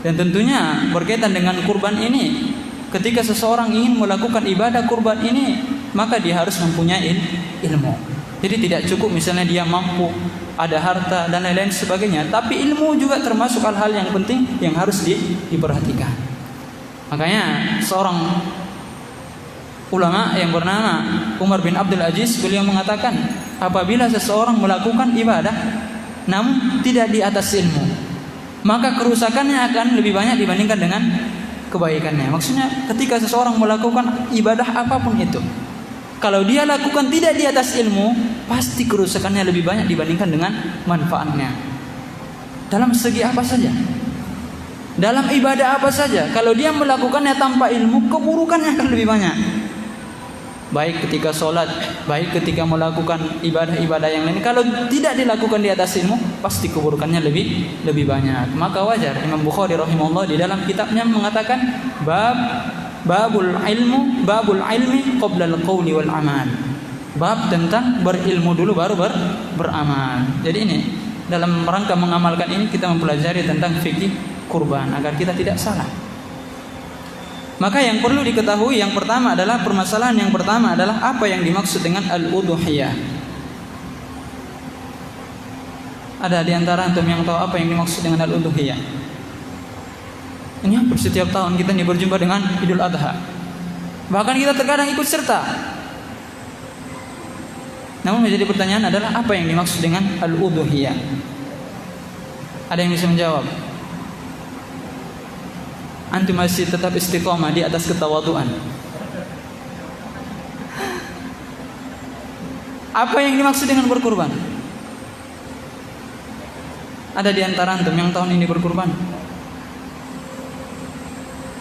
Dan tentunya berkaitan dengan kurban ini, ketika seseorang ingin melakukan ibadah kurban ini, maka dia harus mempunyai ilmu. Jadi tidak cukup misalnya dia mampu, ada harta dan lain-lain sebagainya, tapi ilmu juga termasuk hal-hal yang penting yang harus diperhatikan. Makanya seorang ulama yang bernama Umar bin Abdul Aziz, beliau mengatakan, apabila seseorang melakukan ibadah namun tidak di atas ilmu, maka kerusakannya akan lebih banyak dibandingkan dengan kebaikannya. Maksudnya ketika seseorang melakukan ibadah apapun itu, kalau dia lakukan tidak di atas ilmu, pasti kerusakannya lebih banyak dibandingkan dengan manfaatnya. Dalam segi apa saja, dalam ibadah apa saja, kalau dia melakukannya tanpa ilmu, keburukannya akan lebih banyak. Baik ketika sholat, baik ketika melakukan ibadah-ibadah yang lain, kalau tidak dilakukan di atas ilmu, pasti keburukannya lebih banyak. Maka wajar Imam Bukhari rahimahullah di dalam kitabnya mengatakan babul ilmi qabla al-qawli wal amal. Bab tentang berilmu dulu baru beramal. Jadi ini dalam rangka mengamalkan ini kita mempelajari tentang fikih kurban agar kita tidak salah. Maka yang perlu diketahui yang pertama adalah, permasalahan yang pertama adalah apa yang dimaksud dengan al-udhiyah. Ada di antara antum yang tahu apa yang dimaksud dengan al-udhiyah? Ini hampir setiap tahun kita nih berjumpa dengan Idul Adha. Bahkan kita terkadang ikut serta. Namun menjadi pertanyaan adalah apa yang dimaksud dengan al-udhiyah? Ada yang bisa menjawab? Antum masih tetap istiqomah di atas ketawaduan. Apa yang dimaksud dengan berkurban? Ada di antara antum yang tahun ini berkurban?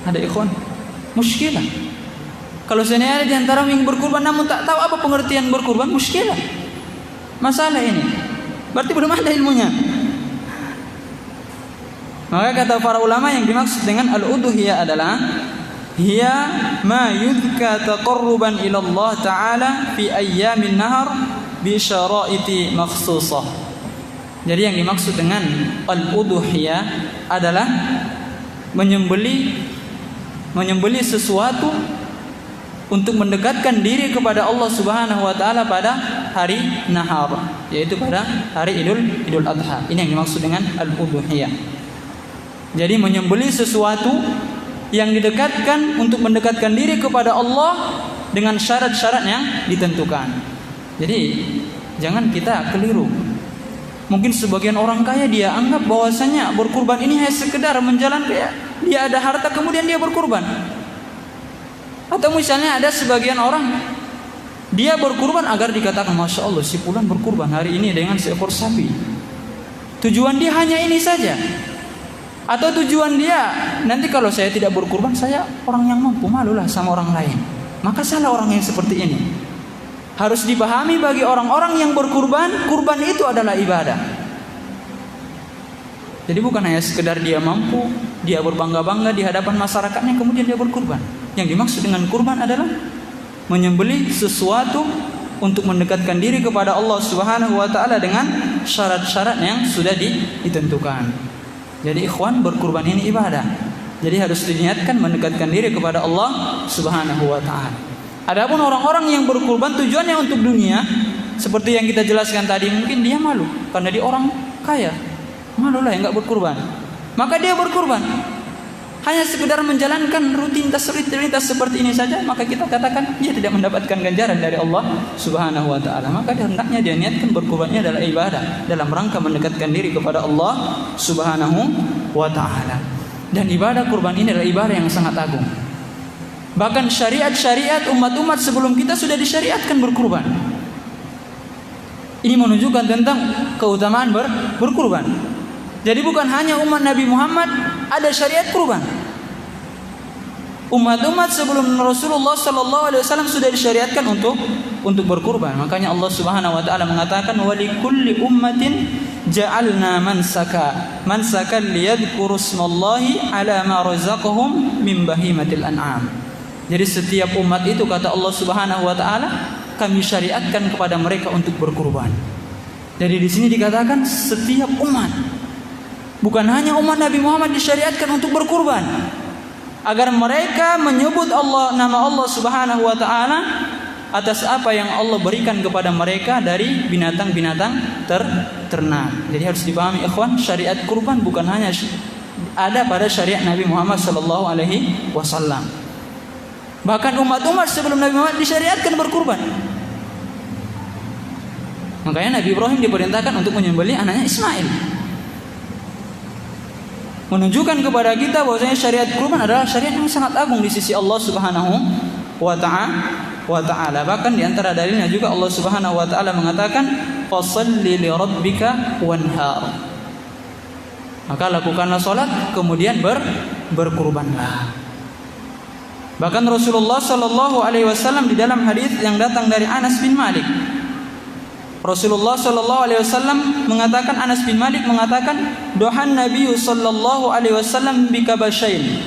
Ada ikhwan? Muskilah. Kalau seandainya ada di antara yang berkurban namun tak tahu apa pengertian berkurban, muskilah. Masalah ini. Berarti belum ada ilmunya. Maka kata para ulama yang dimaksud dengan al-udhiyah adalah hiya ma yudhka taqarruban ila Allah Ta'ala fi ayyamin nahar bi syara'iti makhsusah. Jadi yang dimaksud dengan al-udhiyah adalah menyembeli sesuatu untuk mendekatkan diri kepada Allah Subhanahu wa taala pada hari nahar, yaitu pada hari Idul Adha. Ini yang dimaksud dengan al-udhiyah. Jadi menyembeli sesuatu yang didekatkan untuk mendekatkan diri kepada Allah dengan syarat-syarat yang ditentukan. Jadi jangan kita keliru. Mungkin sebagian orang kaya dia anggap bahwasanya berkurban ini hanya sekedar menjalankan, dia ada harta kemudian dia berkurban. Atau misalnya ada sebagian orang dia berkurban agar dikatakan, Masya Allah si fulan berkurban hari ini dengan seekor sapi. Tujuan dia hanya ini saja. Atau tujuan dia, nanti kalau saya tidak berkurban, saya orang yang mampu, malulah sama orang lain. Maka salah orang yang seperti ini. Harus dipahami bagi orang-orang yang berkurban, kurban itu adalah ibadah. Jadi bukan hanya sekedar dia mampu, dia berbangga-bangga di hadapan masyarakatnya kemudian dia berkurban. Yang dimaksud dengan kurban adalah menyembelih sesuatu untuk mendekatkan diri kepada Allah Subhanahu wa taala dengan syarat-syarat yang sudah ditentukan. Jadi ikhwan, berkurban ini ibadah. Jadi harus diniatkan mendekatkan diri kepada Allah Subhanahu wa taala. Adapun orang-orang yang berkurban tujuannya untuk dunia, seperti yang kita jelaskan tadi, mungkin dia malu karena dia orang kaya. Malulah yang enggak berkurban. Maka dia berkurban. Hanya sekedar menjalankan rutinitas seperti ini saja, maka kita katakan dia tidak mendapatkan ganjaran dari Allah Subhanahu wa taala. Maka hendaknya dia niatkan berkurbannya adalah ibadah dalam rangka mendekatkan diri kepada Allah Subhanahu wa taala. Dan ibadah kurban ini adalah ibadah yang sangat agung. Bahkan syariat-syariat umat-umat sebelum kita sudah disyariatkan berkurban. Ini menunjukkan tentang keutamaan berkurban. Jadi bukan hanya umat Nabi Muhammad ada syariat kurban. Umat-umat sebelum Rasulullah sallallahu alaihi wasallam sudah disyariatkan untuk berkurban. Makanya Allah Subhanahu wa taala mengatakan wa likulli ummatin ja'alna mansakan liyadhkuru ismallahi ala ma razaqahum min bahimatil an'am. Jadi setiap umat itu kata Allah Subhanahu wa taala kami syariatkan kepada mereka untuk berkurban. Jadi di sini dikatakan setiap umat Bukan hanya umat Nabi Muhammad disyariatkan untuk berkurban, agar mereka menyebut nama Allah Subhanahu wa taala atas apa yang Allah berikan kepada mereka dari binatang-binatang ternak. Jadi harus dipahami ikhwan, syariat kurban bukan hanya ada pada syariat Nabi Muhammad sallallahu alaihi wasallam. Bahkan umat-umat sebelum Nabi Muhammad disyariatkan berkurban. Makanya Nabi Ibrahim diperintahkan untuk menyembelih anaknya Ismail. Menunjukkan kepada kita bahwasanya syariat kurban adalah syariat yang sangat agung di sisi Allah Subhanahu wa ta'ala. Bahkan di antara dalilnya juga Allah Subhanahu wa ta'ala mengatakan, "Fashalli li rabbika wanhar." Maka lakukanlah salat kemudian berkurbanlah. Bahkan Rasulullah sallallahu alaihi wasallam di dalam hadis yang datang dari Anas bin Malik, Rasulullah sallallahu alaihi wasallam mengatakan, Anas bin Malik mengatakan, "Dohan Nabi sallallahu alaihi wasallam bikabashain."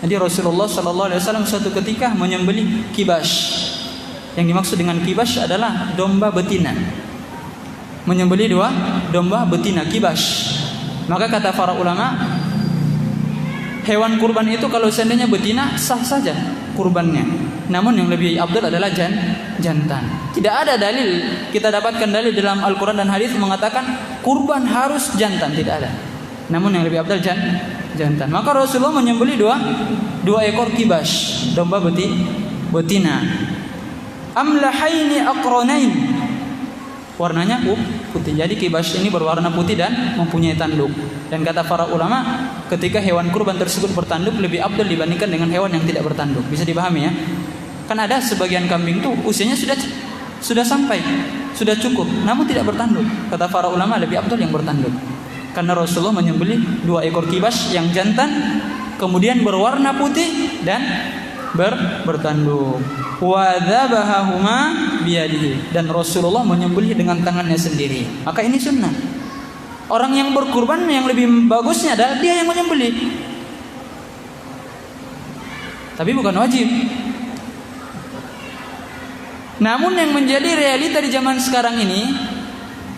Jadi Rasulullah sallallahu alaihi wasallam suatu ketika menyembelih kibas. Yang dimaksud dengan kibas adalah domba betina. Menyembelih dua domba betina kibas. Maka kata para ulama, hewan kurban itu kalau seandainya betina sah saja kurbannya. Namun yang lebih afdal adalah jantan. Tidak ada dalil, kita dapatkan dalil dalam Al-Quran dan hadis mengatakan kurban harus jantan, tidak ada. Namun yang lebih afdal jantan. Maka Rasulullah menyembelih dua ekor kibas, domba betina. Amlahaini aqranain. Warnanya putih. Jadi kibas ini berwarna putih dan mempunyai tanduk. Dan kata para ulama, ketika hewan kurban tersebut bertanduk lebih afdal dibandingkan dengan hewan yang tidak bertanduk. Bisa dipahami ya? Kan ada sebagian kambing tuh usianya sudah sampai, sudah cukup, namun tidak bertanduk. Kata para ulama lebih afdal yang bertanduk. Karena Rasulullah menyembelih dua ekor kibas yang jantan, kemudian berwarna putih dan bertanduk. Wa dzabahahuma biyadihi, dan Rasulullah menyembelih dengan tangannya sendiri. Maka ini sunnah. Orang yang berkurban yang lebih bagusnya adalah dia yang menyembelih. Tapi bukan wajib. Namun yang menjadi realita di zaman sekarang ini,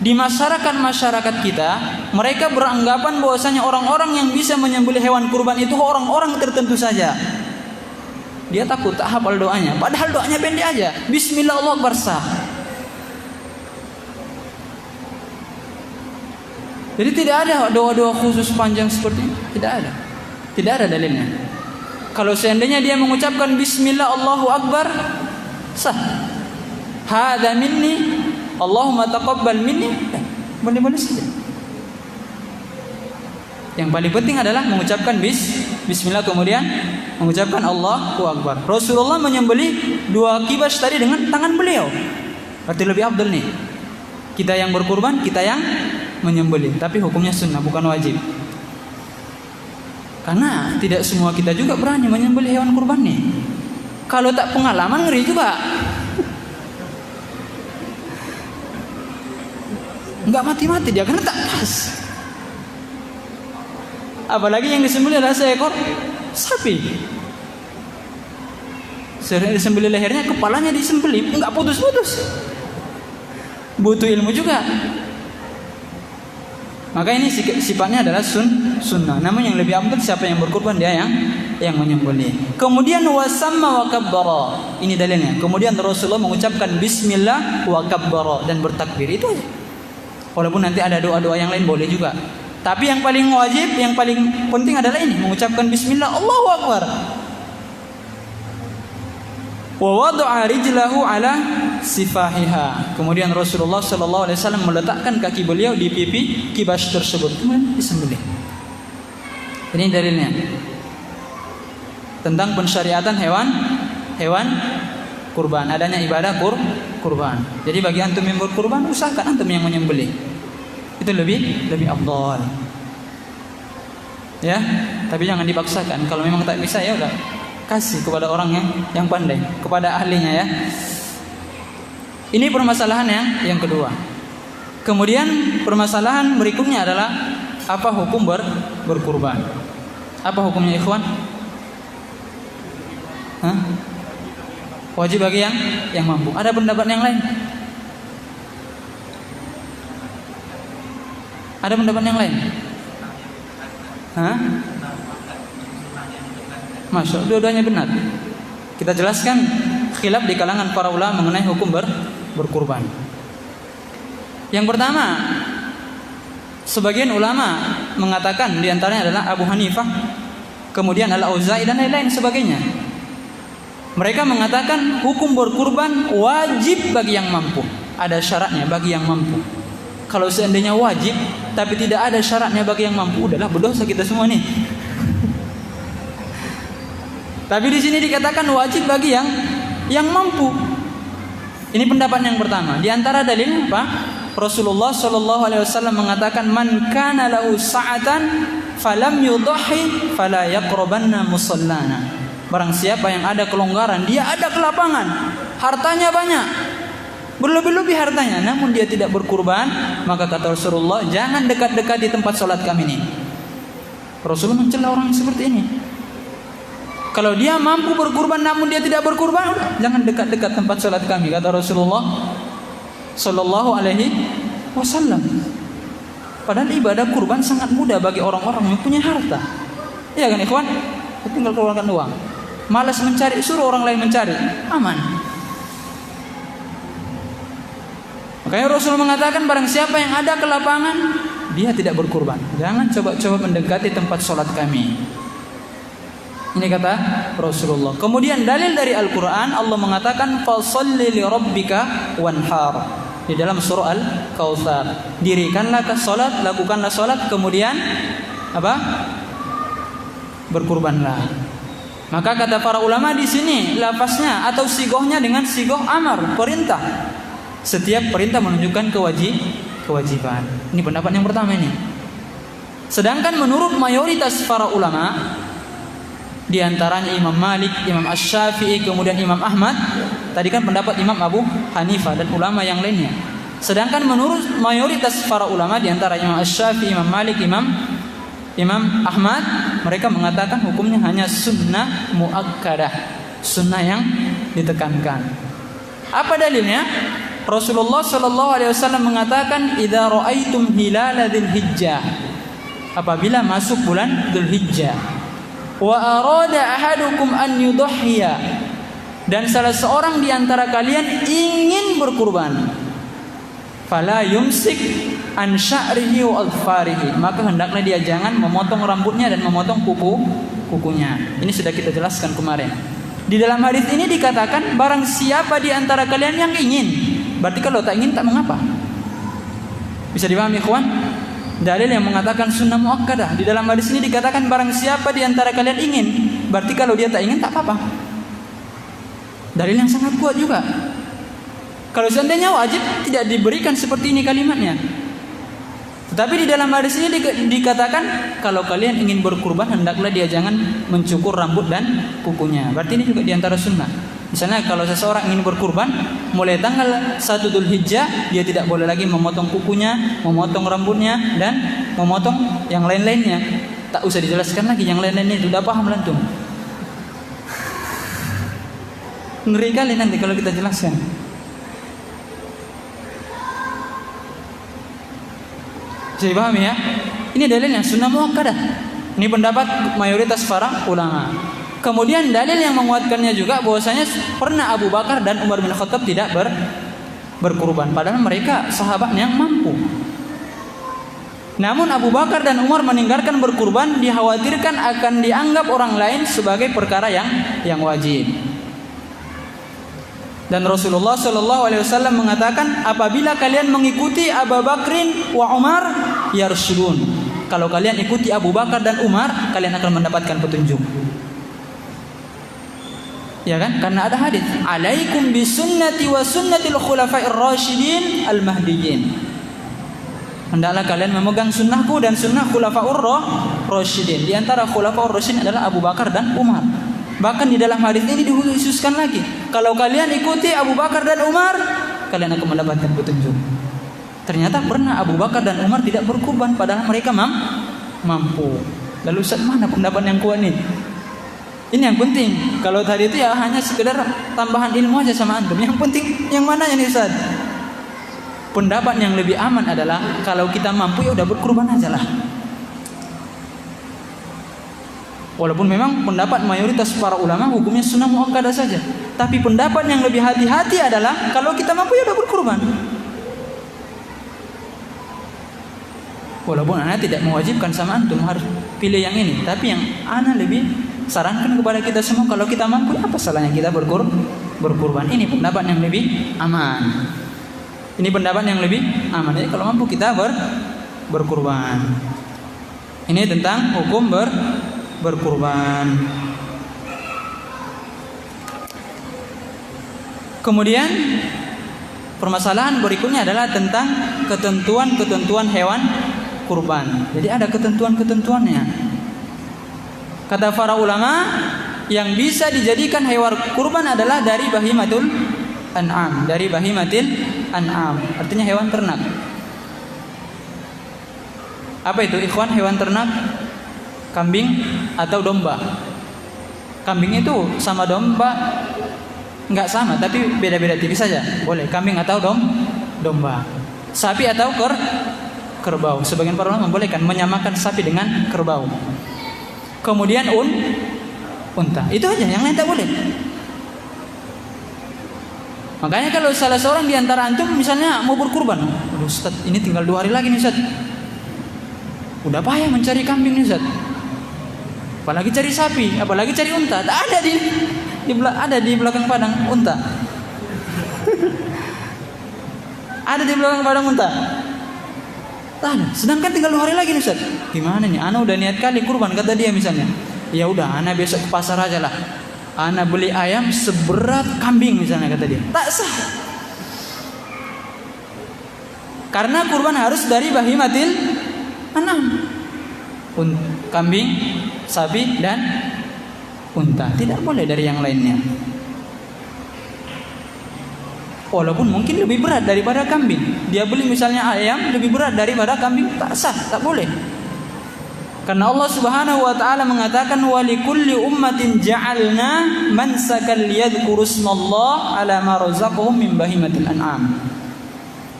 di masyarakat kita, mereka beranggapan bahwasanya orang-orang yang bisa menyembelih hewan kurban itu orang-orang tertentu saja. Dia takut tak hafal doanya, padahal doanya pendek aja. Bismillah Allahu Akbar sah. Jadi tidak ada doa-doa khusus panjang seperti ini, tidak ada dalilnya. Kalau seandainya dia mengucapkan Bismillah Allahu Akbar sah. Hada minni, Allahumma taqabbal minni, boleh-boleh saja. Yang paling penting adalah mengucapkan Bismillah kemudian mengucapkan Allahu Akbar. Rasulullah menyembelih dua kibas tadi dengan tangan beliau. Berarti lebih afdal nih. Kita yang berkurban, kita yang menyembelih. Tapi hukumnya sunnah, bukan wajib. Karena tidak semua kita juga berani menyembelih hewan kurban nih. Kalau tak pengalaman ngeri juga. Enggak mati-mati dia karena tak pas. Apalagi yang disembelih adalah seekor sapi. Disembelih lehernya, kepalanya disembelih, enggak putus-putus. Butuh ilmu juga. Maka ini sifatnya adalah sunnah. Namun yang lebih afdal siapa yang berkurban, dia yang menyembelih. Kemudian wasamma wa kabbara. Ini dalilnya. Kemudian Rasulullah mengucapkan bismillah wa kabbara dan bertakbir, itu aja. Walaupun nanti ada doa-doa yang lain boleh juga. Tapi yang paling wajib, yang paling penting adalah ini, mengucapkan bismillah Allahu Akbar. Wa wada'a rijlahu ala sifahiha. Kemudian Rasulullah sallallahu alaihi wasallam meletakkan kaki beliau di pipi kibas tersebut, kemudian disembelih. Ini dalilnya tentang pensyariatan hewan kurban, adanya ibadah kurban. Jadi bagi antum yang berkurban, usahakan antum yang menyembelih. Itu lebih afdal. Ya, tapi jangan dipaksakan. Kalau memang tak bisa, ya udah kasih kepada orang yang pandai, kepada ahlinya ya. Ini permasalahan yang kedua. Kemudian permasalahan berikutnya adalah apa hukum berkurban? Apa hukumnya ikhwan? Wajib bagi yang mampu. Ada pendapat yang lain? Ada pendapat yang lain? Hah? Masya Allah, dua-duanya benar. Kita jelaskan khilaf di kalangan para ulama mengenai hukum berkurban. Yang pertama, sebagian ulama mengatakan, di antaranya adalah Abu Hanifah, kemudian Al-Auza'i dan lain-lain sebagainya. Mereka mengatakan hukum berkurban wajib bagi yang mampu. Ada syaratnya bagi yang mampu. Kalau seandainya wajib tapi tidak ada syaratnya bagi yang mampu, udahlah berdosa kita semua nih. Tapi di sini dikatakan wajib bagi yang mampu. Ini pendapat yang pertama. Di antara dalilnya apa? Rasulullah Shallallahu Alaihi Wasallam mengatakan, man kana lahu sa'atan falam yudhi fala yaqrabanna musallana. Barang siapa yang ada kelonggaran, dia ada kelapangan, hartanya banyak, berlebih-lebih hartanya, namun dia tidak berkurban, maka kata Rasulullah, jangan dekat-dekat di tempat sholat kami ini. Rasulullah mencela orang seperti ini. Kalau dia mampu berkurban namun dia tidak berkurban, jangan dekat-dekat tempat sholat kami, kata Rasulullah Sallallahu Alaihi Wasallam. Padahal ibadah kurban sangat mudah bagi orang-orang yang punya harta. Iya kan ikhwan? Tinggal keluarkan uang. Malas mencari, suruh orang lain mencari, aman. Makanya Rasul mengatakan, barang siapa yang ada kelapangan, dia tidak berkurban. Jangan coba-coba mendekati tempat sholat kami. Ini kata Rasulullah. Kemudian dalil dari Al-Quran, Allah mengatakan, fasalli li rabbika wanhar. Di dalam surah Al-Kautsar, dirikanlah ke salat, lakukanlah salat, kemudian apa? Berkurbanlah. Maka kata para ulama di sini lafaznya atau sigohnya dengan sigoh amar, perintah. Setiap perintah menunjukkan kewajiban. Ini pendapat yang pertama ini. Sedangkan menurut mayoritas para ulama, di antaranya Imam Malik, Imam Asy-Syafi'i, kemudian Imam Ahmad. Tadi kan pendapat Imam Abu Hanifah dan ulama yang lainnya. Sedangkan menurut mayoritas para ulama, di antara Imam Asy-Syafi'i, Imam Malik, Imam Ahmad, mereka mengatakan hukumnya hanya sunnah muakkadah, sunnah yang ditekankan. Apa dalilnya? Rasulullah Shallallahu Alaihi Wasallam mengatakan, idza ra'aitum hilala dzulhijjah, apabila masuk bulan Dzulhijjah, wa arada ahadukum an yudhhiya, dan salah seorang di antara kalian ingin berkurban, fala yumsik an sya'rihi wa adfarihi, maka hendaklah dia jangan memotong rambutnya dan memotong kukunya. Ini sudah kita jelaskan kemarin. Di dalam hadis ini dikatakan, barang siapa di antara kalian yang ingin, berarti kalau tak ingin tak mengapa. Bisa dipahami ikhwan? Dalil yang mengatakan sunnah muakkadah. Di dalam hadis ini dikatakan, barang siapa di antara kalian ingin, berarti kalau dia tak ingin tak apa-apa. Dalil yang sangat kuat juga. Kalau seandainya wajib, tidak diberikan seperti ini kalimatnya. Tetapi di dalam hadis ini dikatakan, kalau kalian ingin berkurban, hendaklah dia jangan mencukur rambut dan kukunya. Berarti ini juga di antara sunnah. Misalnya kalau seseorang ingin berkurban, mulai tanggal 1 Dzulhijjah, dia tidak boleh lagi memotong kukunya, memotong rambutnya, dan memotong yang lain-lainnya. Tak usah dijelaskan lagi yang lain-lainnya, sudah paham lantung. Ngeri kali nanti kalau kita jelaskan. Bisa dipahami ya? Ini dalilnya sunnah muakkadah. Ini pendapat mayoritas para ulama. Kemudian dalil yang menguatkannya juga bahwasanya pernah Abu Bakar dan Umar bin Khattab tidak berkurban, padahal mereka sahabat yang mampu. Namun Abu Bakar dan Umar meninggalkan berkurban, dikhawatirkan akan dianggap orang lain sebagai perkara yang wajib. Dan Rasulullah Shallallahu Alaihi Wasallam mengatakan, apabila kalian mengikuti Abu Bakrin wa Umar, yarshudun. Kalau kalian ikuti Abu Bakar dan Umar, kalian akan mendapatkan petunjuk. Ya kan? Karena ada hadis, alaikum bisunnati wa sunnatil khulafa'ir rasyidin al-mahdiyyin. Hendaklah kalian memegang sunnahku dan sunnah khulafa'ur rasyidin. Di antara khulafa'ur rasyidin adalah Abu Bakar dan Umar. Bahkan di dalam hadis ini dikhususkan lagi, kalau kalian ikuti Abu Bakar dan Umar, kalian akan mendapatkan petunjuk. Ternyata pernah Abu Bakar dan Umar tidak berkurban, padahal mereka mampu. Lalu Ustaz, mana pendapat yang kuat nih? Ini yang penting. Kalau tadi itu ya hanya sekedar tambahan ilmu aja sama antum. Yang penting yang mana ya nih Ustaz? Pendapat yang lebih aman adalah kalau kita mampu ya udah berkurban aja lah. Walaupun memang pendapat mayoritas para ulama hukumnya sunnah muakkadah saja. Tapi pendapat yang lebih hati-hati adalah kalau kita mampu ya udah berkurban. Walaupun ana tidak mewajibkan sama antum harus pilih yang ini, tapi yang ana lebih sarankan kepada kita semua kalau kita mampu apa salahnya kita berkurban. Ini pendapat yang lebih aman. Ini pendapat yang lebih aman. Jadi kalau mampu kita berkurban. Ini tentang hukum berkurban. Kemudian permasalahan berikutnya adalah tentang ketentuan-ketentuan hewan kurban. Jadi ada ketentuan-ketentuannya. Kata para ulama, yang bisa dijadikan hewan kurban adalah dari bahimatul an'am, dari bahimatil an'am. Artinya hewan ternak. Apa itu ikhwan hewan ternak? Kambing atau domba. Kambing itu sama domba enggak sama, tapi beda-beda tipis saja. Boleh kambing atau domba. Sapi atau kerbau. Sebagian para ulama membolehkan menyamakan sapi dengan kerbau. Kemudian unta. Itu aja, yang lain tak boleh. Makanya kalau salah seorang di antara antum misalnya mau berkurban, aduh Ustaz, ini tinggal 2 hari lagi nih Ustaz. Udah payah mencari kambing nih Ustaz. Apalagi cari sapi, apalagi cari unta. Tak ada ada di belakang padang unta. Ada di belakang padang unta. Tak ada. Sedangkan tinggal 2 hari lagi nih Ustaz. Gimana nih? Ana udah niat kali kurban kata dia misalnya. Ya udah, ana besok ke pasar aja lah. Ana beli ayam seberat kambing misalnya kata dia. Tak sah. Karena kurban harus dari bahimatil an'am. Kambing, sapi dan unta. Tidak boleh dari yang lainnya. Walaupun mungkin lebih berat daripada kambing. Dia beli misalnya ayam lebih berat daripada kambing, tak sah, tak boleh. Karena Allah Subhanahu wa taala mengatakan wa likulli ummatin ja'alna mansakan liyadhkuru ismallah ala ma razaqahum min bahimatil an'am.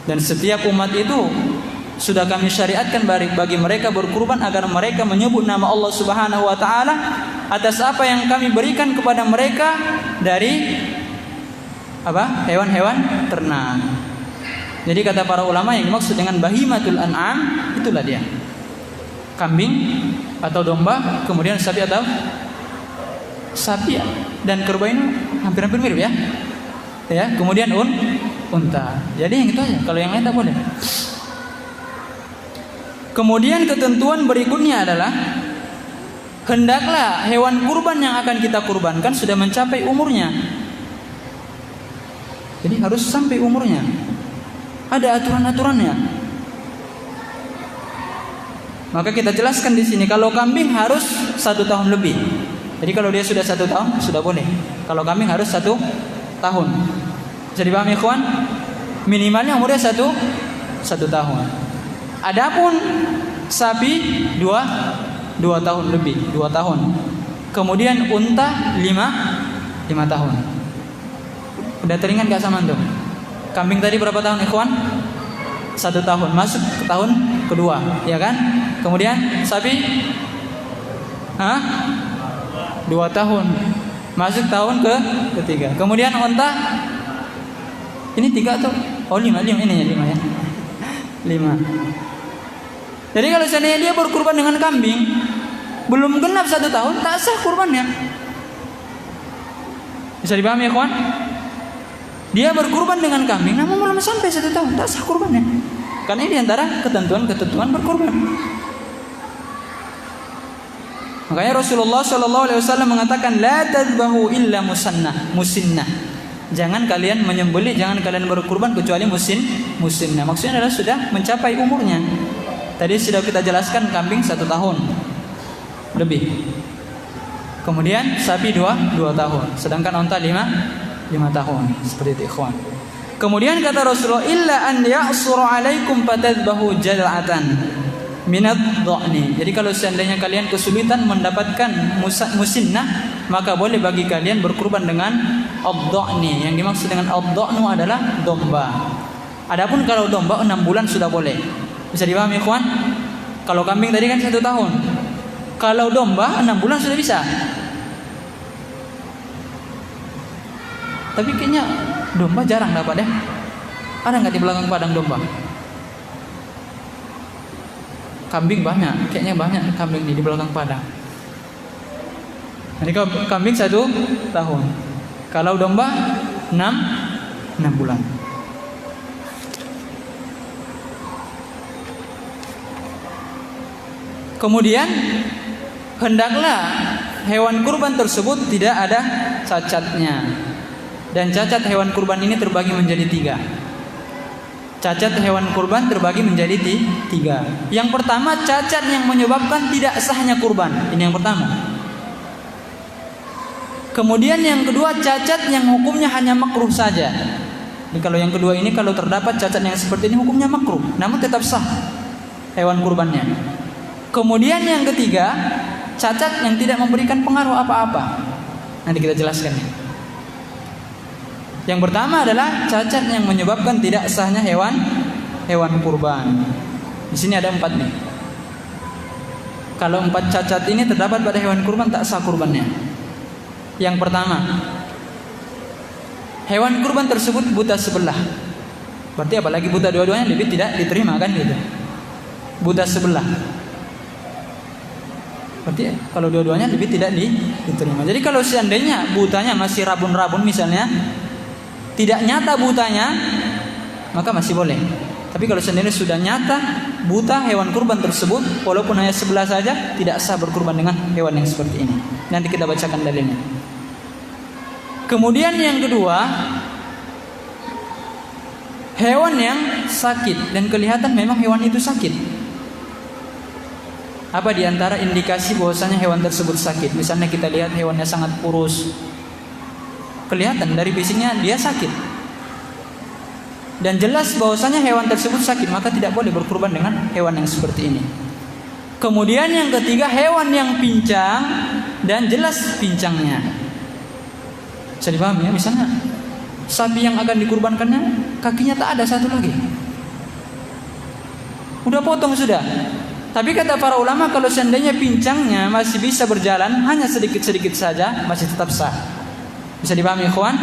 Dan setiap umat itu sudah kami syariatkan bagi mereka berkurban agar mereka menyebut nama Allah Subhanahu wa taala atas apa yang kami berikan kepada mereka dari hewan-hewan ternak. Jadi kata para ulama yang dimaksud dengan bahimatul an'am itulah dia. Kambing atau domba, kemudian sapi dan kerbau ini hampir-hampir mirip ya. Ya, kemudian unta. Jadi yang itu aja, kalau yang lain tak boleh. Kemudian ketentuan berikutnya adalah hendaklah hewan kurban yang akan kita kurbankan sudah mencapai umurnya. Jadi harus sampai umurnya. Ada aturan-aturannya. Maka kita jelaskan di sini kalau kambing harus 1 tahun lebih. Jadi kalau dia sudah 1 tahun sudah boleh. Kalau kambing harus 1 tahun. Bisa dipahami ikhwan? Minimalnya umurnya 1 tahun. Adapun sapi 2 tahun lebih, 2 tahun. Kemudian unta 5 tahun. Udah teringat gak sama antum? Kambing tadi berapa tahun ikhwan? 1 tahun, masuk ke tahun kedua, ya kan? Kemudian sapi 2 tahun, masuk tahun ketiga. Kemudian unta ini 3 atau 5 ini ya 5 ya. 5. Jadi kalau seandainya dia berkurban dengan kambing belum genap 1 tahun, tak sah kurbannya. Bisa dipahami ya kawan? Dia berkurban dengan kambing namun belum sampai 1 tahun, tak sah kurbannya. Karena ini diantara ketentuan-ketentuan berkurban. Makanya Rasulullah SAW mengatakan la tadbahu illa musinnah. Jangan kalian menyembelih, jangan kalian berkurban kecuali musinnah. Maksudnya adalah sudah mencapai umurnya. Tadi sudah kita jelaskan kambing 1 tahun lebih. Kemudian sapi 2 tahun, sedangkan unta 5 tahun. Seperti itu ikhwan. Kemudian kata Rasulullah illa an ya'suru alaikum fatadbahu jal'atan minad dha'ni. Jadi kalau seandainya kalian kesulitan mendapatkan musinnah, maka boleh bagi kalian berkurban dengan ad-dha'ni. Yang dimaksud dengan ad-dha'nu adalah domba. Adapun kalau domba 6 bulan sudah boleh. Bisa dipahami ikhwan? Kalau kambing tadi kan 1 tahun. Kalau domba 6 bulan sudah bisa. Tapi kayaknya domba jarang dapat ya. Ada nggak di belakang padang domba? Kambing banyak, kayaknya banyak kambing di belakang padang. Jadi kambing 1 tahun. Kalau domba 6 bulan. Kemudian hendaklah hewan kurban tersebut tidak ada cacatnya. Dan cacat hewan kurban ini terbagi menjadi 3. Cacat hewan kurban terbagi menjadi 3. Yang pertama, cacat yang menyebabkan tidak sahnya kurban. Ini yang pertama. Kemudian yang kedua, cacat yang hukumnya hanya makruh saja. Jadi kalau yang kedua ini, kalau terdapat cacat yang seperti ini hukumnya makruh, namun tetap sah hewan kurbannya. Kemudian yang ketiga, cacat yang tidak memberikan pengaruh apa-apa. Nanti kita jelaskan. Yang pertama adalah cacat yang menyebabkan tidak sahnya hewan kurban. Di sini ada 4 nih. Kalau 4 cacat ini terdapat pada hewan kurban, tak sah kurbannya. Yang pertama, hewan kurban tersebut buta sebelah. Berarti apalagi buta dua-duanya lebih tidak diterima kan gitu. Buta sebelah. Berarti kalau dua-duanya lebih tidak diterima. Jadi kalau seandainya butanya masih rabun-rabun misalnya, tidak nyata butanya, maka masih boleh. Tapi kalau seandainya sudah nyata buta hewan kurban tersebut, walaupun hanya sebelah saja, tidak sah berkurban dengan hewan yang seperti ini. Nanti kita bacakan dalilnya. Kemudian yang kedua, hewan yang sakit dan kelihatan memang hewan itu sakit. Apa diantara indikasi bahwasanya hewan tersebut sakit? Misalnya kita lihat hewannya sangat kurus, kelihatan dari fisiknya dia sakit, dan jelas bahwasanya hewan tersebut sakit, maka tidak boleh berkurban dengan hewan yang seperti ini. Kemudian yang ketiga, hewan yang pincang dan jelas pincangnya. Bisa dipahami ya? Misalnya sapi yang akan dikurbankannya kakinya tak ada satu lagi, udah potong sudah. Tapi kata para ulama, kalau seandainya pincangnya masih bisa berjalan, hanya sedikit-sedikit saja, masih tetap sah. Bisa dipahami ikhwan?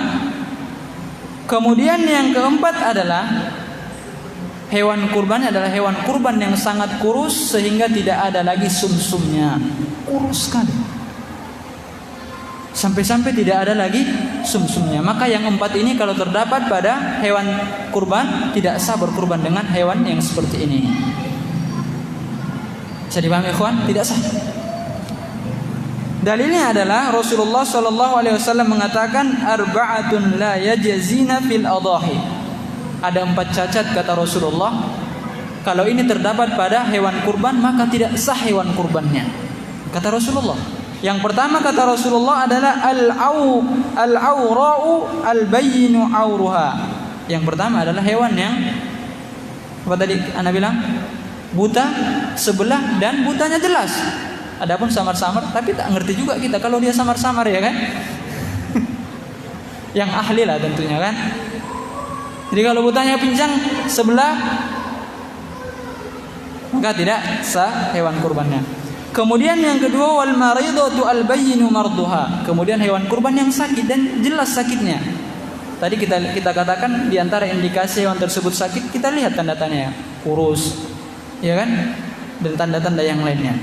Kemudian yang keempat adalah hewan kurban adalah hewan kurban yang sangat kurus sehingga tidak ada lagi sumsumnya. Kurus sekali. Sampai-sampai tidak ada lagi sumsumnya. Maka yang 4 ini kalau terdapat pada hewan kurban, tidak sah berkurban dengan hewan yang seperti ini. Bisa dipahami ikhwan? Tidak sah. Dalilnya adalah Rasulullah SAW mengatakan arba'atun la yajzina fil adahi. Ada 4 cacat kata Rasulullah. Kalau ini terdapat pada hewan kurban, maka tidak sah hewan kurbannya. Kata Rasulullah. Yang pertama kata Rasulullah adalah al-awra'u al-bayyinu awruha. Yang pertama adalah hewan yang apa tadi Anda bilang? Buta sebelah dan butanya jelas. Adapun samar-samar, tapi tak ngerti juga kita kalau dia samar-samar ya kan. Yang ahli lah tentunya kan. Jadi kalau butanya pincang sebelah, maka tidak sah hewan kurbannya. Kemudian yang kedua, wal maridatu al bayyinu marduha. Kemudian hewan kurban yang sakit dan jelas sakitnya. Tadi kita katakan di antara indikasi hewan tersebut sakit, kita lihat tanda-tandanya, kurus, ya kan? Dan tanda-tanda yang lainnya.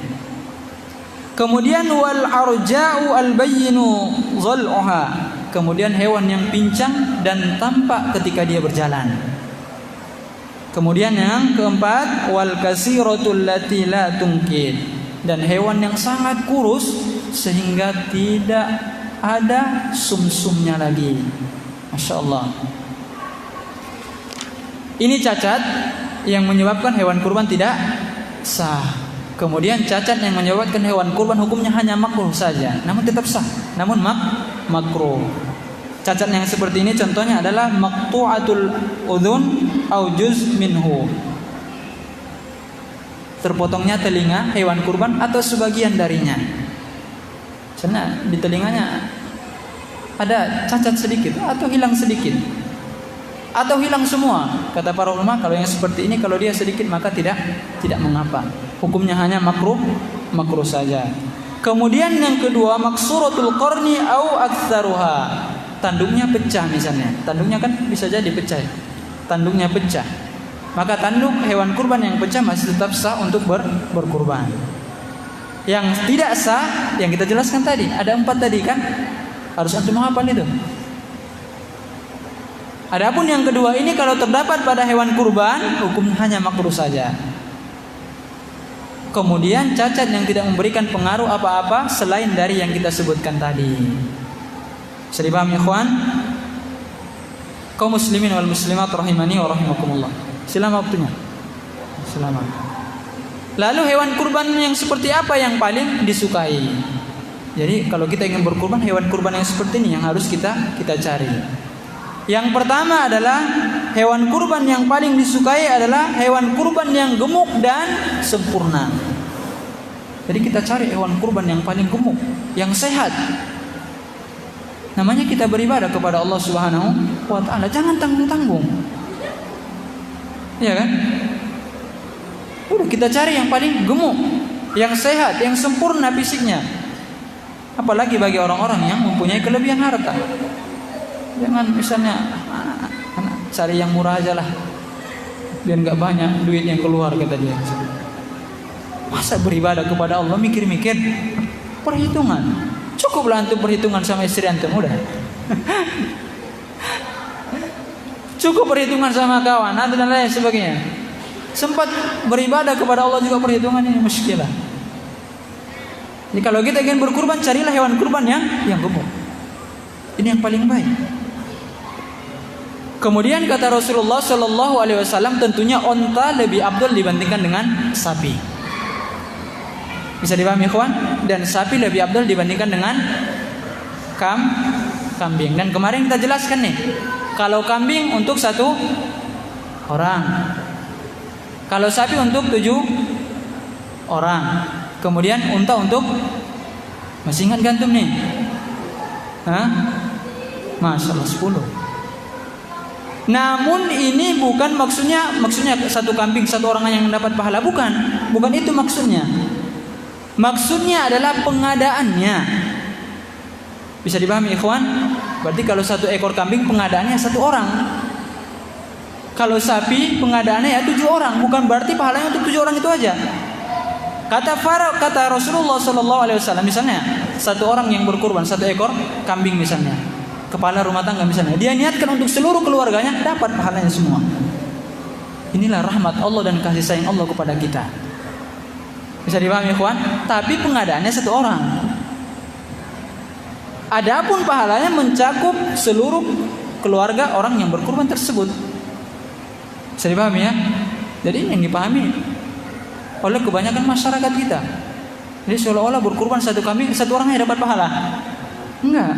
Kemudian wal arja'u al bayyinu dhal'uha. Kemudian hewan yang pincang dan tampak ketika dia berjalan. Kemudian yang keempat, wal kasiratul lati la tungkid. Dan hewan yang sangat kurus sehingga tidak ada sumsumnya lagi. Masya Allah. Ini cacat yang menyebabkan hewan kurban tidak sah. Kemudian cacat yang menyebabkan hewan kurban hukumnya hanya makruh saja, namun tetap sah, namun makruh. Cacat yang seperti ini contohnya adalah maqtu'atul udhun au juz minhu. Terpotongnya telinga hewan kurban atau sebagian darinya. Karena di telinganya ada cacat sedikit atau hilang sedikit atau hilang semua. Kata para ulama, kalau yang seperti ini kalau dia sedikit maka tidak mengapa. Hukumnya hanya makruh makruh saja. Kemudian yang kedua, maksuratul qarni au aktsaruha. Tanduknya pecah misalnya. Tanduknya kan bisa jadi pecah. Tanduknya pecah. Maka tanduk hewan kurban yang pecah masih tetap sah untuk berkurban. Yang tidak sah yang kita jelaskan tadi, ada 4 tadi kan? Harus antum hafal itu. Adapun yang kedua ini kalau terdapat pada hewan kurban, hukumnya hanya makruh saja. Kemudian cacat yang tidak memberikan pengaruh apa-apa selain dari yang kita sebutkan tadi. Bisa dipahami ikhwan? Kaum muslimin wal muslimat rahimani wa rahimakumullah. Selamat waktunya. Selamat. Lalu hewan kurban yang seperti apa yang paling disukai? Jadi kalau kita ingin berkurban, hewan kurban yang seperti ini yang harus kita cari. Yang pertama adalah hewan kurban yang paling disukai adalah hewan kurban yang gemuk dan sempurna. Jadi kita cari hewan kurban yang paling gemuk, yang sehat. Namanya kita beribadah kepada Allah Subhanahu wa taala, jangan tanggung-tanggung. Iya kan? Udah kita cari yang paling gemuk, yang sehat, yang sempurna fisiknya. Apalagi bagi orang-orang yang mempunyai kelebihan harta. Jangan misalnya cari yang murah aja lah, biar nggak banyak duit yang keluar kata dia. Masa beribadah kepada Allah mikir-mikir perhitungan? Cukuplah antum perhitungan sama istri antum udah. Cukup perhitungan sama kawan dan lain sebagainya. Sempat beribadah kepada Allah juga perhitungan ini muskilah. Jadi kalau kita ingin berkurban, carilah hewan kurban yang gemuk. Ini yang paling baik. Kemudian kata Rasulullah Shallallahu Alaihi Wasallam, tentunya onta lebih abdul dibandingkan dengan sapi. Bisa dipahami kawan? Dan sapi lebih abdul dibandingkan dengan kambing. Dan kemarin kita jelaskan nih, kalau kambing untuk 1 orang, kalau sapi untuk 7 orang, kemudian unta untuk, masih ingat gantung nih? Masya Allah 10. Namun ini bukan maksudnya 1 kambing 1 orang yang mendapat pahala, bukan itu maksudnya. Maksudnya adalah pengadaannya. Bisa dipahami ikhwan? Berarti kalau 1 ekor kambing pengadaannya 1 orang. Kalau sapi pengadaannya ya 7 orang, bukan berarti pahalanya untuk 7 orang itu aja. Kata Rasulullah Sallallahu Alaihi Wasallam, misalnya 1 orang yang berkurban 1 ekor kambing misalnya, kepala rumah tangga misalnya, dia niatkan untuk seluruh keluarganya, dapat pahalanya semua. Inilah rahmat Allah dan kasih sayang Allah kepada kita. Bisa dipahami ikhwan? Tapi pengadaannya 1 orang. Adapun pahalanya mencakup seluruh keluarga orang yang berkurban tersebut. Bisa dipahami ya? Jadi ini yang dipahami oleh kebanyakan masyarakat kita. Jadi seolah-olah berkurban 1 kambing 1 orang yang dapat pahala. Enggak.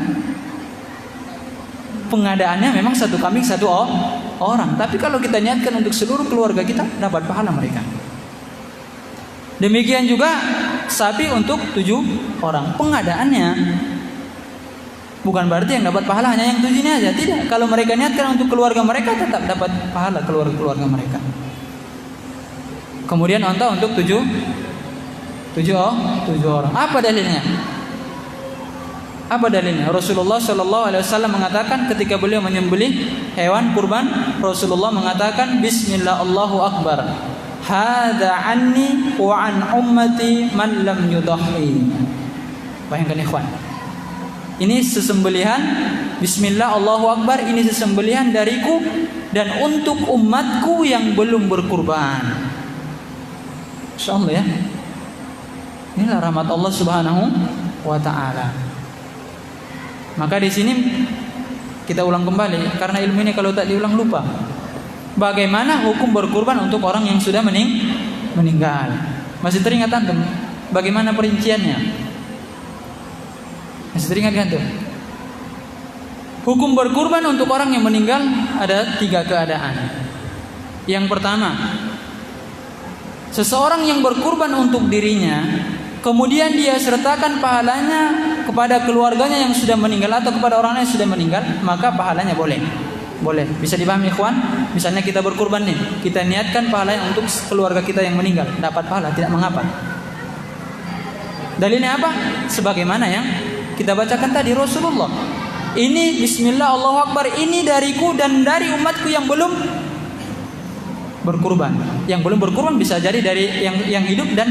Pengadaannya memang 1 kambing 1 orang. Tapi kalau kita niatkan untuk seluruh keluarga kita, dapat pahala mereka. Demikian juga sapi untuk 7 orang. Pengadaannya bukan berarti yang dapat pahala hanya yang 7 ini aja. Tidak. Kalau mereka niatkan untuk keluarga mereka, tetap dapat pahala keluarga mereka. Kemudian unta untuk 7 orang. Apa dalilnya? Apa dalilnya? Rasulullah Shallallahu Alaihi Wasallam mengatakan ketika beliau menyembelih hewan kurban, Rasulullah mengatakan Bismillah Allahu Akbar. Hada anni wa an ummati man lam yudahi. Bayangkan ikhwan. Ini sesembelihan, Bismillah Allahu Akbar, ini sesembelihan dariku dan untuk umatku yang belum berkurban. Insyaallah ya. Inilah rahmat Allah Subhanahu wa taala. Maka di sini kita ulang kembali, karena ilmu ini kalau tak diulang lupa. Bagaimana hukum berkurban untuk orang yang sudah meninggal? Masih teringat antum? Bagaimana perinciannya? Masih teringat kan tuh? Hukum berkurban untuk orang yang meninggal ada 3 keadaan. Yang pertama, seseorang yang berkurban untuk dirinya, kemudian dia sertakan pahalanya kepada keluarganya yang sudah meninggal atau kepada orang yang sudah meninggal, maka pahalanya boleh. Bisa dipahami ikhwan? Misalnya kita berkurban nih, kita niatkan pahalanya untuk keluarga kita yang meninggal, dapat pahala, tidak mengapa. Dalilnya apa? Sebagaimana yang kita bacakan tadi, Rasulullah. Ini bismillah Allahu Akbar, ini dariku dan dari umatku yang belum berkurban. Yang belum berkurban bisa jadi dari yang hidup dan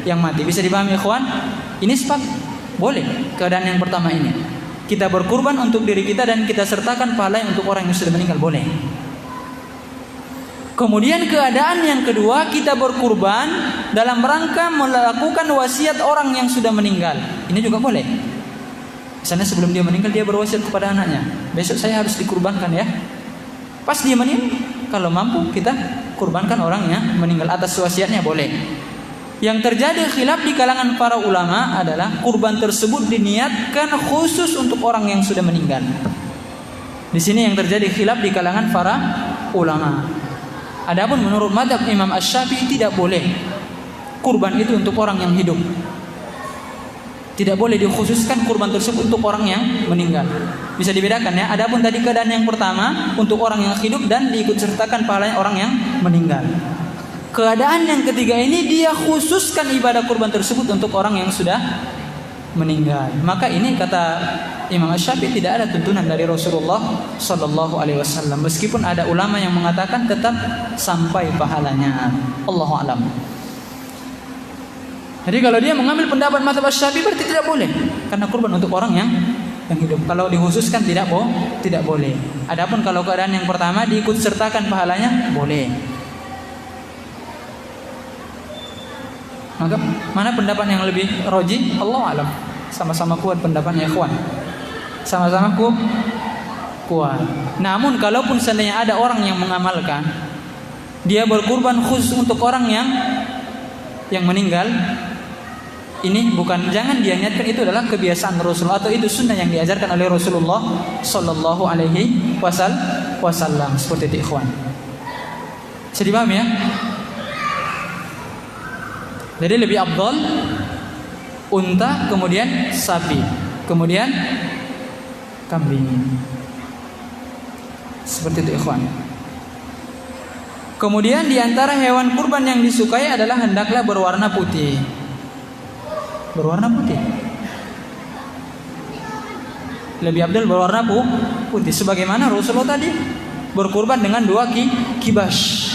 yang mati. Bisa dipahami ikhwan? Ini boleh keadaan yang pertama ini. Kita berkurban untuk diri kita dan kita sertakan pahala untuk orang yang sudah meninggal, boleh. Kemudian keadaan yang kedua, kita berkurban dalam rangka melakukan wasiat orang yang sudah meninggal. Ini juga boleh. Misalnya sebelum dia meninggal dia berwasiat kepada anaknya, besok saya harus dikurbankan ya. Pas dia meninggal, kalau mampu kita kurbankan orang yang meninggal, atas wasiatnya boleh. Yang terjadi khilaf di kalangan para ulama adalah kurban tersebut diniatkan khusus untuk orang yang sudah meninggal. Di sini yang terjadi khilaf di kalangan para ulama. Adapun menurut mazhab Imam Asy-Syafi'i tidak boleh kurban itu untuk orang yang hidup. Tidak boleh dikhususkan kurban tersebut untuk orang yang meninggal. Bisa dibedakan ya. Adapun tadi keadaan yang pertama untuk orang yang hidup dan diikut sertakan pahalanya orang yang meninggal. Keadaan yang ketiga ini dia khususkan ibadah kurban tersebut untuk orang yang sudah meninggal. Maka ini kata Imam Asy-Syafi'i tidak ada tuntunan dari Rasulullah sallallahu alaihi wasallam. Meskipun ada ulama yang mengatakan tetap sampai pahalanya. Allahu a'lam. Jadi kalau dia mengambil pendapat mazhab Asy-Syafi'i berarti tidak boleh karena kurban untuk orang yang hidup. Kalau dikhususkan tidak boleh. Adapun kalau keadaan yang pertama diikut sertakan pahalanya boleh. Maka mana pendapat yang lebih roji? Allah alam. Sama-sama kuat pendapatnya ikhwan. Sama-sama kuat. Namun kalaupun seandainya ada orang yang mengamalkan dia berkurban khusus untuk orang yang meninggal, ini bukan, jangan dia niatkan itu adalah kebiasaan Rasulullah atau itu sunnah yang diajarkan oleh Rasulullah sallallahu alaihi wasallam. Seperti itu ikhwan. Bisa dipahami ya? Jadi lebih afdal unta, kemudian sapi, kemudian kambing. Seperti itu ikhwan. Kemudian di antara hewan kurban yang disukai adalah hendaklah berwarna putih. Berwarna putih. Lebih afdal berwarna putih. Sebagaimana Rasulullah tadi berkurban dengan 2 kibas.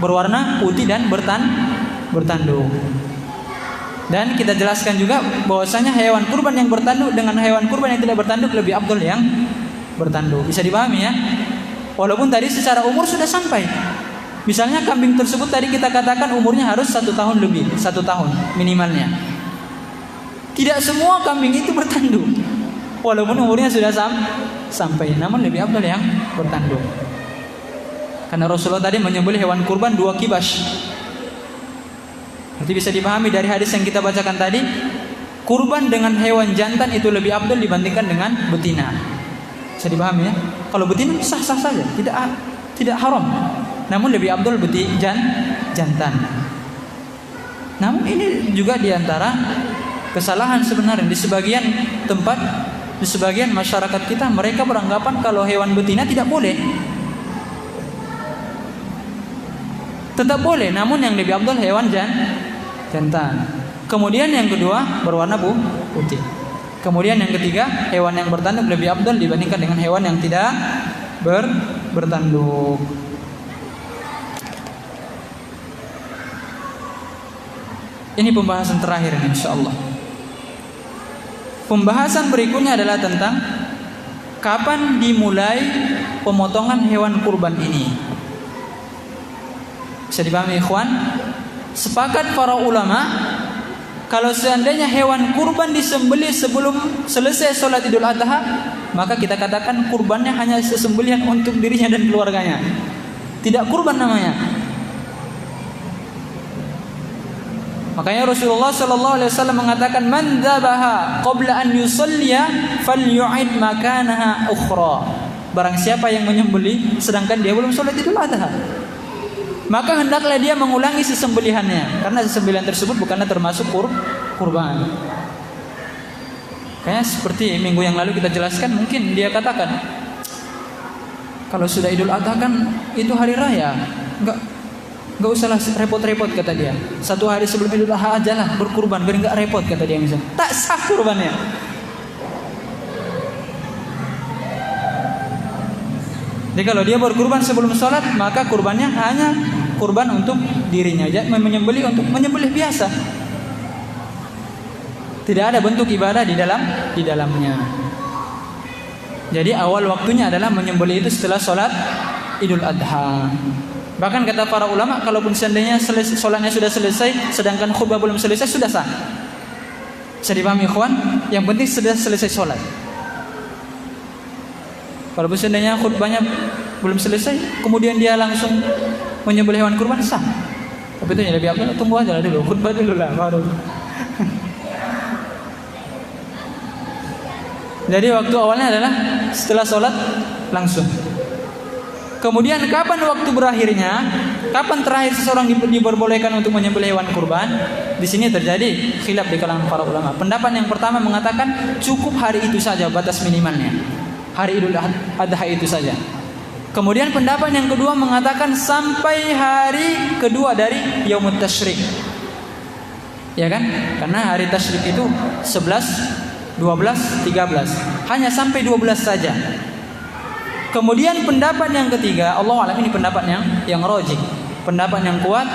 Berwarna putih dan bertanduk. Dan kita jelaskan juga bahwasanya hewan kurban yang bertanduk dengan hewan kurban yang tidak bertanduk lebih afdal yang bertanduk. Bisa dipahami ya? Walaupun tadi secara umur sudah sampai. Misalnya kambing tersebut tadi kita katakan umurnya harus 1 tahun lebih, 1 tahun minimalnya. Tidak semua kambing itu bertanduk. Walaupun umurnya sudah sampai, namun lebih afdal yang bertanduk. Karena Rasulullah tadi menyembelih hewan kurban 2 kibas. Berarti bisa dipahami dari hadis yang kita bacakan tadi, kurban dengan hewan jantan itu lebih afdal dibandingkan dengan betina. Bisa dipahami ya? Kalau betina sah-sah saja, tidak haram. Namun lebih afdal jantan. Namun ini juga diantara kesalahan sebenarnya di sebagian tempat, di sebagian masyarakat kita, mereka beranggapan kalau hewan betina tidak boleh. Tetap boleh, namun yang lebih afdal hewan jantan. Kemudian yang kedua berwarna putih. Kemudian yang ketiga hewan yang bertanduk lebih afdal dibandingkan dengan hewan yang tidak bertanduk. Ini pembahasan terakhir insyaallah. Pembahasan berikutnya adalah tentang kapan dimulai pemotongan hewan kurban ini. Bisa dipahami ikhwan? Sepakat para ulama kalau seandainya hewan kurban disembelih sebelum selesai sholat Idul Adha, maka kita katakan kurbannya hanya sesembelihan untuk dirinya dan keluarganya. Tidak kurban namanya. Makanya Rasulullah sallallahu alaihi wasallam mengatakan man dzabaha qabla an yusalliya falyu'id makanaha ukhra. Barang siapa yang menyembelih sedangkan dia belum salat Idul Adha, maka hendaklah dia mengulangi sesembelihannya karena sesembelihan tersebut bukanlah termasuk kurban. Kayak seperti minggu yang lalu kita jelaskan, mungkin dia katakan kalau sudah Idul Adha kan itu hari raya. Enggak, Gak usahlah repot-repot kata dia. Satu hari sebelum Idul Adha aja lah berkurban, biar gak repot kata dia misalnya. Tak sah kurbannya. Jadi kalau dia berkurban sebelum sholat, maka kurbannya hanya kurban untuk dirinya aja, menyembelih biasa. Tidak ada bentuk ibadah di dalamnya. Jadi awal waktunya adalah menyembelih itu setelah sholat Idul Adha. Bahkan kata para ulama, kalaupun seandainya sholatnya sudah selesai, sedangkan khutbah belum selesai, sudah sah. Bisa dipahami ikhwan? Yang penting sudah selesai sholat. Kalau seandainya khutbahnya belum selesai, kemudian dia langsung menyembelih hewan kurban, sah. Tapi itu lebih apa? Tunggu aja dulu, khutbah dulu lah baru. Jadi waktu awalnya adalah setelah sholat langsung. Kemudian kapan waktu berakhirnya? Kapan terakhir seseorang diperbolehkan untuk menyembelih hewan kurban? Di sini terjadi khilaf di kalangan para ulama. Pendapat yang pertama mengatakan cukup hari itu saja batas minimalnya. Hari Idul Adha itu saja. Kemudian pendapat yang kedua mengatakan sampai hari kedua dari Yaumut Tasyrik. Ya kan? Karena hari Tasyrik itu 11, 12, 13. Hanya sampai 12 saja. Kemudian pendapat yang ketiga, Allah alam, ini pendapat yang rajih. Pendapat yang kuat,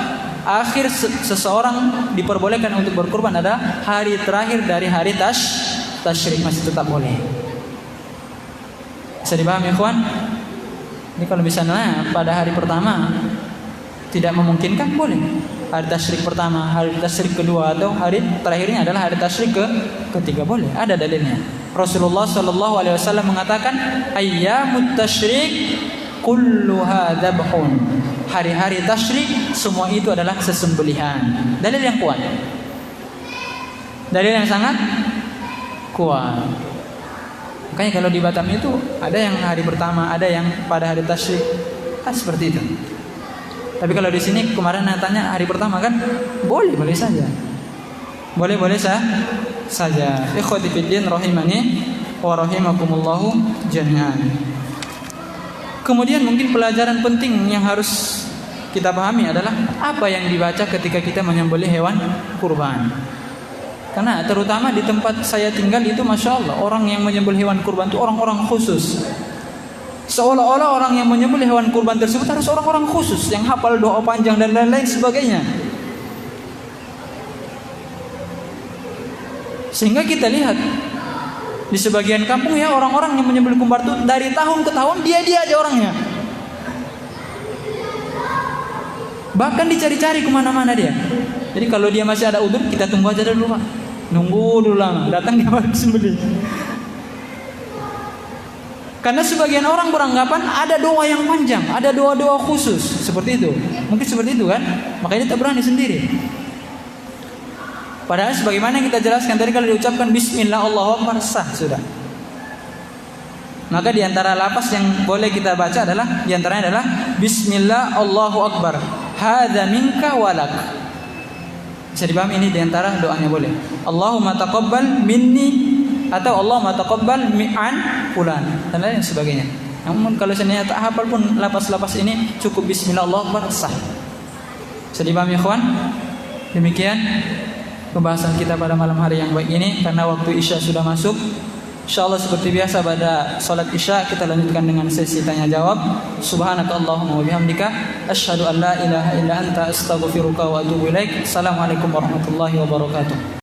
akhir seseorang diperbolehkan untuk berkurban adalah hari terakhir dari hari Tasyrik, masih tetap boleh. Bisa dipahami ikhwan? Ini kalau misalnya pada hari pertama tidak memungkinkan, boleh. Hari Tasyrik pertama, hari Tasyrik kedua, atau hari terakhirnya adalah hari Tasyrik ketiga, boleh. Ada dalilnya. Rasulullah sallallahu alaihi wasallam mengatakan, ayyamut tasyrik kulluha dzabhun. Hari-hari tasyrik semua itu adalah sesembelihan. Dalil yang kuat. Dalil yang sangat kuat. Makanya kalau di Batam itu ada yang hari pertama, ada yang pada hari tasyrik. Seperti itu. Tapi kalau di sini kemarin tanya hari pertama kan, boleh saja. Boleh saja. Ikhwati fiddin rahimani wa rahimakumullahu jami'an. Kemudian mungkin pelajaran penting yang harus kita pahami adalah apa yang dibaca ketika kita menyembelih hewan kurban. Karena terutama di tempat saya tinggal itu, masya Allah, orang yang menyembelih hewan kurban itu orang-orang khusus. Seolah-olah orang yang menyembelih hewan kurban tersebut harus orang-orang khusus yang hafal doa panjang dan lain-lain sebagainya. Sehingga kita lihat di sebagian kampung ya, orang-orang yang menyembelih kurban itu dari tahun ke tahun dia aja orangnya. Bahkan dicari-cari kemana-mana dia. Jadi kalau dia masih ada udzur, kita tunggu aja dulu Pak. Nunggu dulu lama, datang dia baru sembelih. Karena sebagian orang beranggapan ada doa yang panjang, ada doa-doa khusus seperti itu. Mungkin seperti itu kan? Makanya dia tak berani sendiri. Padahal sebagaimana yang kita jelaskan tadi, kalau diucapkan Bismillah Allahu Akbar, sah sudah. Maka diantara lafaz yang boleh kita baca adalah, diantaranya adalah Bismillah Allahu Akbar, hadza minka walak. Bisa dipahami, ini diantara doanya boleh. Allahumma taqabbal minni, atau Allahumma taqabbal mi'an fulan, dan lain sebagainya. Namun kalau seandainya tak hafal pun lafaz-lafaz ini, cukup Bismillah Allahu Akbar, sah. Bisa dipahami ikhwan? Demikian pembahasan kita pada malam hari yang baik ini, karena waktu Isya sudah masuk. InsyaAllah seperti biasa pada salat Isya kita lanjutkan dengan sesi tanya jawab. Subhanakallahumma wa bihamdika asyhadu an la ilaha illa anta astaghfiruka wa atubu ilaik. Assalamualaikum warahmatullahi wabarakatuh.